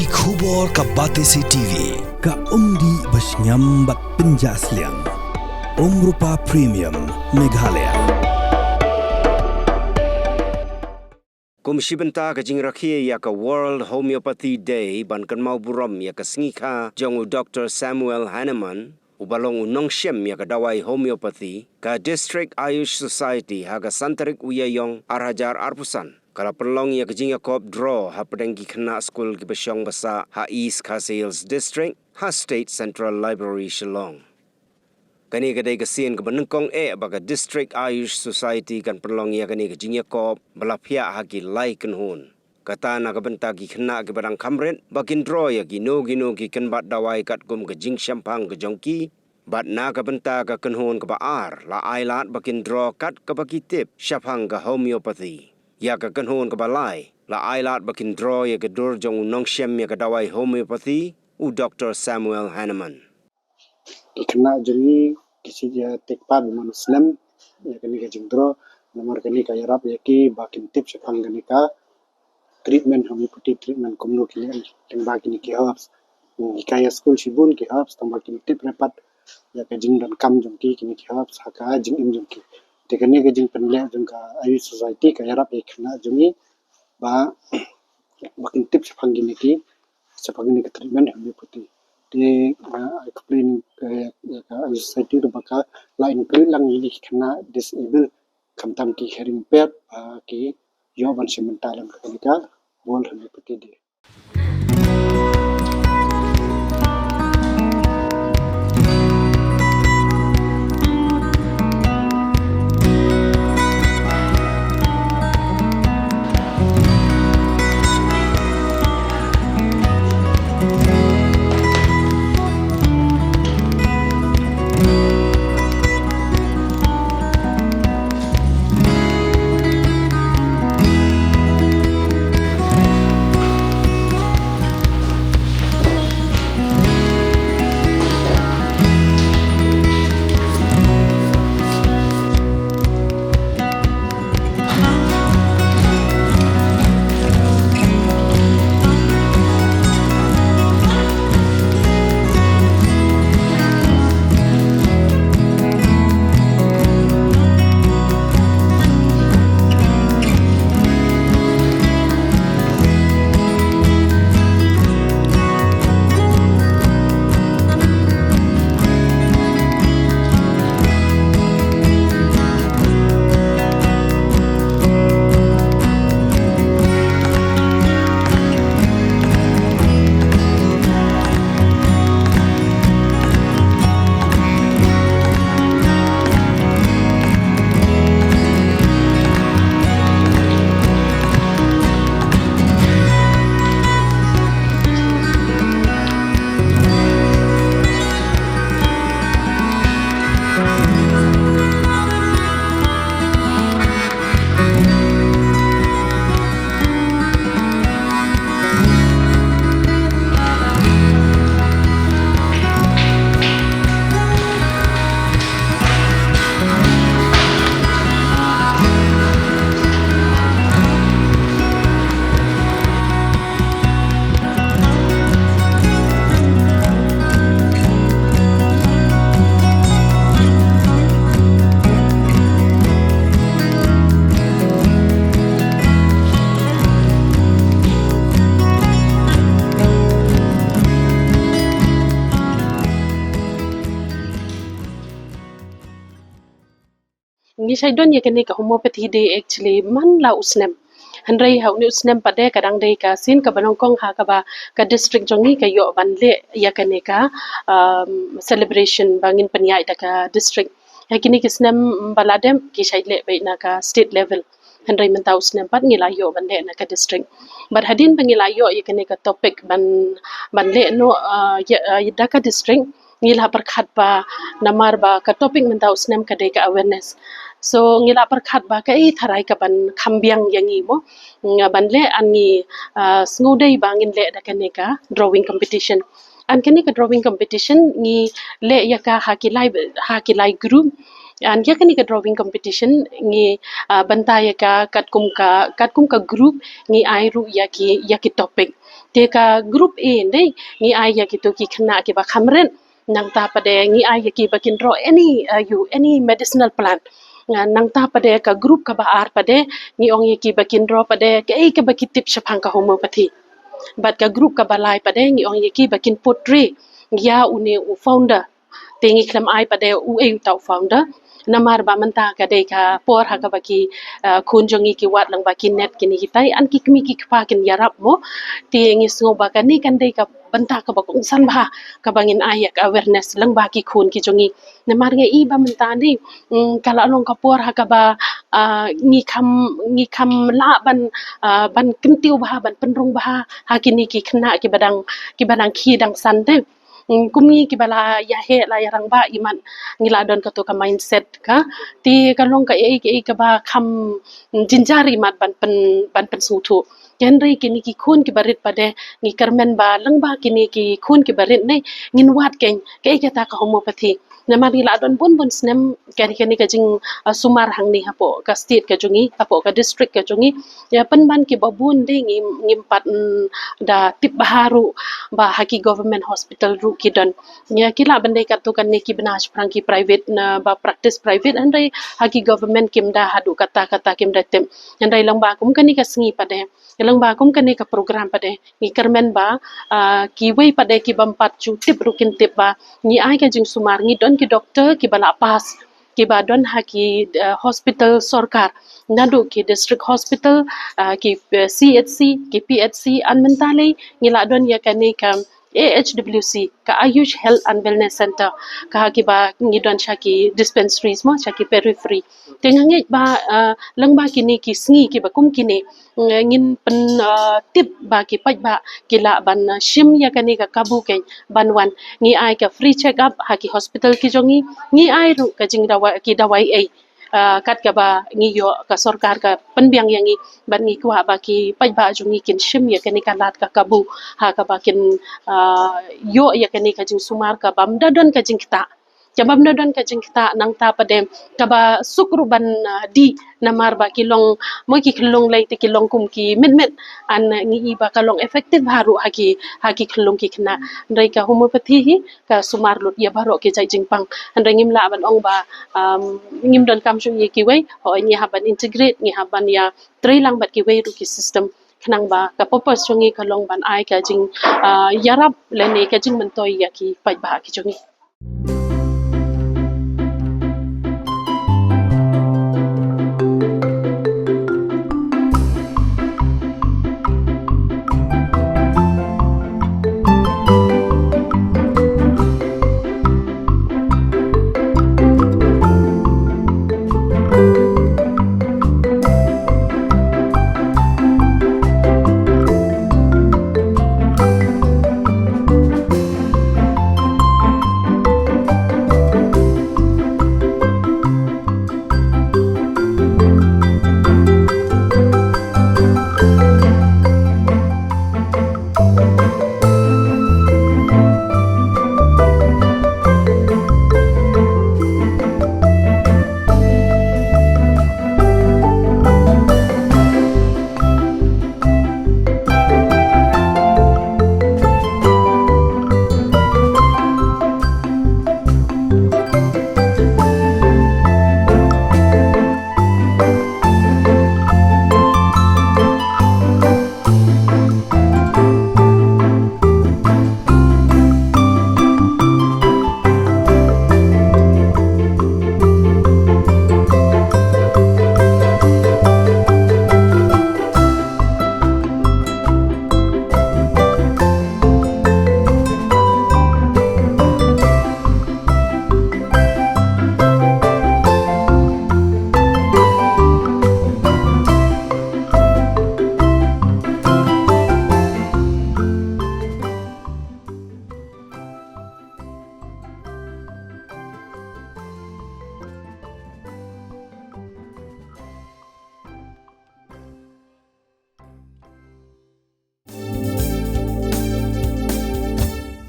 Ki khubor ka Batesi TV ka umdi basnyam bat penjaslian. Rupa Premium Meghalaya. Komisi benta ka Jingïakob ya ka World Homeopathy Day ban kan mau buram ya ka sngika jongu Dr. Samuel Hahnemann ubalong unong shem ya ka dawai homeopathy ka District Ayush Society ha ka santarik uyayong arhajar arpusan. Kala perlong ya ka Jingïakob draw ha pedenggi kena school ki Basyong Basa ha East ka Sales District ha State Central Library Shillong. Kani kadai kasien ke benengkong baga District Ayush Society kan perlong ya kani ke Jingïakob belapia haki lai kenhun. Kata na kabenta ki kena ke barang kamret bakin draw ya ki no ki kan bat dawai kat kum ke jing syampang ke jongki bat na kabenta ke kenhun ke baar la ailat bakin draw kat ke baki tip syapang ke homeopathy. Ya ke kenhun ke balai la ailat bakin draw ya ke dur jong unong syam ya ke dawai homeopathy u Dr. Samuel Hahnemann. Kena jadi kisi dia tekpa Muslim ya kini ka jingdro nomor kini ka yarap ya ki bakin tip sepang kini ka treatment homeopathy treatment kumno kini yang bakin ki herbs kaya school sibun ki herbs tambah kini tip repat ya ka jing dan kam jongki kini ki herbs haka jing im jongki te kini ka jing penle jong ka Ayush Society ka yarap ya kena jongi ba bakin tip sepang kini ki treatment homeopathy di explain ke society tu baka lain kali lang ini kena disable kamtam ki hearing impaired ki yoban semental ka bol homeopathy dia. Ngi sai don ya kene ka homeopathy day actually man la usnem handrai ha ni usnem pade kadang dei ka sin ka banongkong ha ka ba ka district jongi ka yo ban le ya kene ka celebration bangin panyai da ka district ha kini kisnem baladem ki sai le bai na ka state level handrai mentau usnem pat ngi la yo ban le na ka district but hadin bangi la yo ya kene ka topic ban le no ya da ka district ngila berkhat ba namar ba ka topic mentau usnem ka dei ka awareness so ngila berkhat ba ka tharai ka ban khambyang yangi mo banle angi sngodei bangin le da kane ka drawing competition an kane ka drawing competition ni le ya ka hakilai group an ya kani ka drawing competition ngi banta ya ka katkum ka group ngi ai ru ya ki topic te ka group A ndai ngi ai ya ki to ki khna ki ba khamren nang ta pade ngi ai ya ki ba kin draw any medicinal plant nang ta pade ka group ka ba ar pade ngi ong ya ki ba kin draw pade ke ai ka ba ki tip shapang ka homeopathy bat ka group ka balai pada ngi ong yeki bakin potri ya une u founder tengi klam ai pada u e tau founder namar ba manta ka de ka por ha ka baki kunjongi ki wat lang baki net kini hitai an ki kmi ki kpa kin yarap mo ti ngi sngo ba ka ni kan de ka banta ka ba kung san ba ka bangin ayak awareness lang baki kun ki jongi namar nge i ba manta ni kala long ka por ha ka ba ngi kam la ban kentiu bah ban penrung bah hakini ki khna ki badang khi dang san te kumi ki bala ya he la ya rang ba iman ngila don ka to ka mindset ka ti ka long ka ka ba kham jinjari mat ban pen su thu kenri kini ki khun ki barit pade ngi karmen ba lang ba kini ki khun ki barit nei ngin wat ken ka ta ka homeopathy nama di la don bun snem kari kani ka jing sumar hang ni hapo ka state ka jungi hapo ka district ka jungi ya penban ki babun de ngimpat da tip baharu ba haki government hospital ru ki don ya kila bandai ka tu kan ni ki benas prangki private na ba practice private andai haki government kim da hadu kata kim da tem andai lang ba kum kani ka sngi pade lang ba kum kani ka program pade ni kermen ba ki wei pade ki bampat chu tip rukin tip ba ni ai ka jing sumar ni don ki doctor ki bala pas ki ba don ha ki hospital sorkar nadu ki district hospital ki CHC ki PHC an mentale ngila don ya kani ka AHWC ka Ayush Health and Wellness Center ka ki ba ngi don shaki dispensaries mo shaki periphery tengange ba lang ba kini ki sngi ki ba kum kini ngin pen tip ba ki paj ba kila ban shim ya kani ka kabu ken ban wan ngi ai ka free check up ha ki hospital ki jongi ngi ai ru ka jing dawa ki dawai ai kat ka ba ngi yo ka sarkar ka penbiang yang ngi ban ngi kwa ba ki paj ba jongi kin shim ya kani ka lat ka kabu ha ka ba kin yo ya kani ka jing sumar ka bam dadon ka jing kita jabam dadon ka jing kita nang ta padem ka ba sukru ban di namar ba kilong mo ki kilong lai te kilong kum ki met an ngi iba kalong effective haru haki kilong ki kna ndai ka homeopathy hi ka sumar lut ya baro ki jai jingpang andai ngim la ban ong ba ngim don kam shu ye ki wei ho ngi haban integrate ngi haban ya trilang bat ki wei ru ki system khnang ba ka purpose chungi kalong ban ai ka jing yarap le ne ka jing man toy ya ki pai ba ki chungi